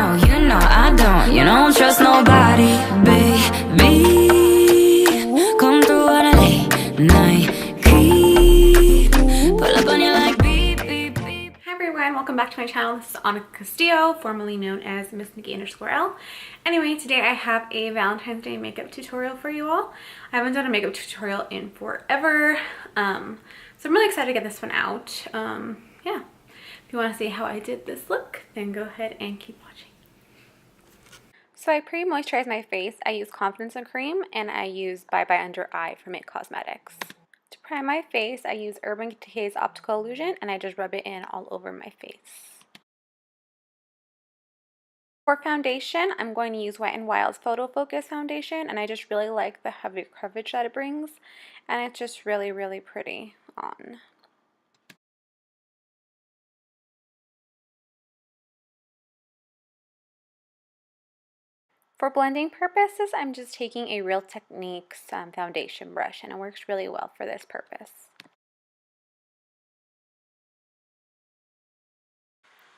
I don't. You don't trust nobody, baby. Come through on a late night creep. Pull up on you like beep, beep, beep. Hi everyone, welcome back to my channel. This is Anna Castillo, formerly known as Miss Nikki_L. Anyway, today I have a Valentine's Day makeup tutorial for you all. I haven't done a makeup tutorial in forever, so I'm really excited to get this one out. Yeah, if you want to see how I did this look, then go ahead and keep watching. So I pre-moisturize my face. I use Confidence and Cream, and I use Bye Bye Under Eye from It Cosmetics. To prime my face, I use Urban Decay's Optical Illusion, and I just rub it in all over my face. For foundation, I'm going to use Wet n Wild's Photo Focus foundation, and I just really like the heavy coverage that it brings, and it's just really, really pretty on. For blending purposes, I'm just taking a Real Techniques foundation brush, and it works really well for this purpose.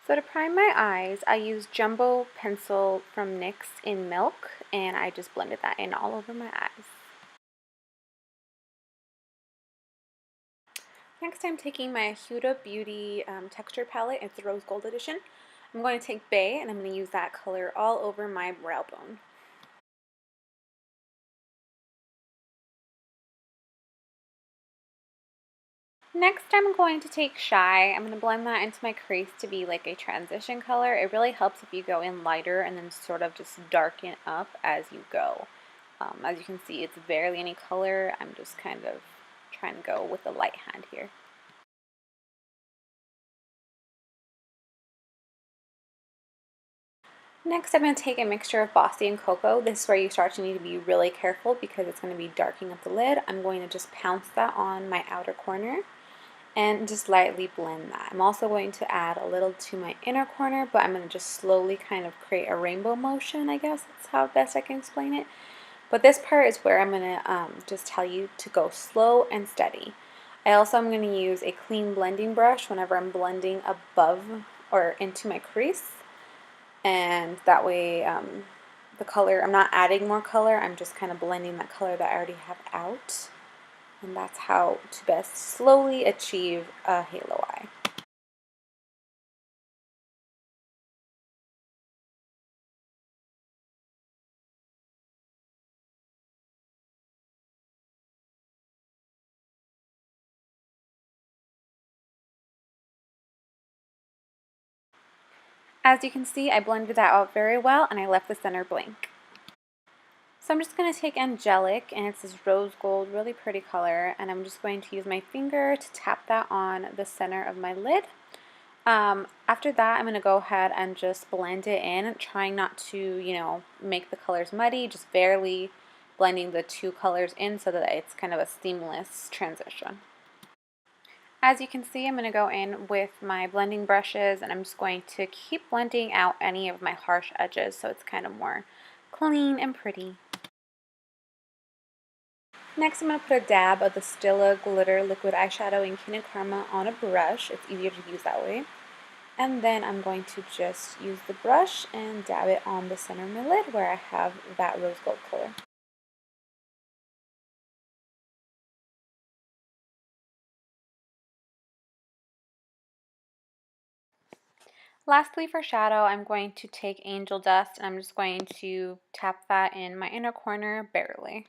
So to prime my eyes, I use Jumbo Pencil from NYX in Milk, and I just blended that in all over my eyes. Next, I'm taking my Huda Beauty texture palette. It's the Rose Gold edition. I'm going to take Bay, and I'm going to use that color all over my brow bone. Next, I'm going to take Shy. I'm going to blend that into my crease to be like a transition color. It really helps if you go in lighter and then sort of just darken up as you go. As you can see, it's barely any color. I'm just kind of trying to go with the light hand here. Next, I'm going to take a mixture of Bossy and Cocoa. This is where you start to need to be really careful because it's going to be darkening up the lid. I'm going to just pounce that on my outer corner and just lightly blend that. I'm also going to add a little to my inner corner, but I'm going to just slowly kind of create a rainbow motion, I guess that's how best I can explain it. But this part is where I'm going to just tell you to go slow and steady. I also am going to use a clean blending brush whenever I'm blending above or into my crease. And that way the color, I'm not adding more color, I'm just kind of blending that color that I already have out. And that's how to best slowly achieve a halo eye. As you can see, I blended that out very well and I left the center blank. So I'm just going to take Angelic, and it's this rose gold, really pretty color, and I'm just going to use my finger to tap that on the center of my lid. After that, I'm going to go ahead and just blend it in, trying not to, make the colors muddy, just barely blending the two colors in so that it's kind of a seamless transition. As you can see, I'm going to go in with my blending brushes, and I'm just going to keep blending out any of my harsh edges so it's kind of more clean and pretty. Next, I'm going to put a dab of the Stila Glitter Liquid Eyeshadow in Kina Karma on a brush. It's easier to use that way. And then I'm going to just use the brush and dab it on the center of my lid where I have that rose gold color. Lastly, for shadow, I'm going to take Angel Dust, and I'm just going to tap that in my inner corner barely.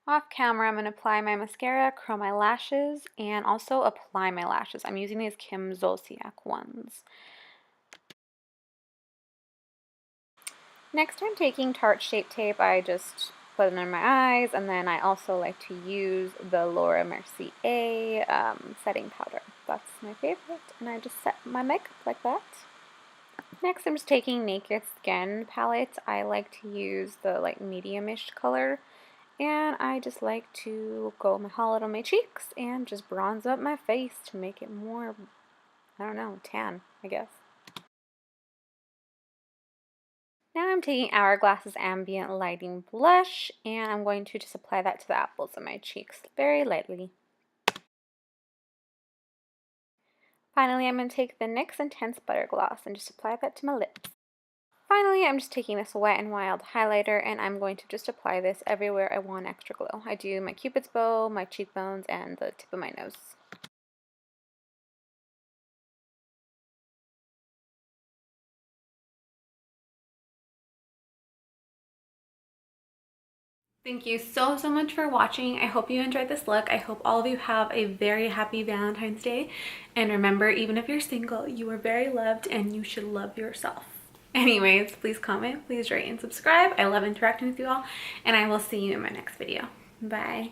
Off camera, I'm going to apply my mascara, curl my lashes, and also apply my lashes. I'm using these Kim Zolciak ones. Next, I'm taking Tarte Shape Tape. I just put it under my eyes, and then I also like to use the Laura Mercier setting powder. That's my favorite, and I just set my makeup like that. Next, I'm just taking Naked Skin palette. I like to use the medium-ish color, and I just like to go my hollow on my cheeks and just bronze up my face to make it more, I don't know, tan, I guess. Now I'm taking Hourglass's Ambient Lighting Blush, and I'm going to just apply that to the apples of my cheeks very lightly. Finally, I'm going to take the NYX Intense Butter Gloss and just apply that to my lips. Finally, I'm just taking this Wet n Wild highlighter and I'm going to just apply this everywhere I want extra glow. I do my cupid's bow, my cheekbones, and the tip of my nose. Thank you so much for watching. I hope you enjoyed this look. I hope all of you have a very happy Valentine's Day. And remember, even if you're single, you are very loved and you should love yourself. Anyways, please comment, please rate and subscribe. I love interacting with you all, and I will see you in my next video. Bye.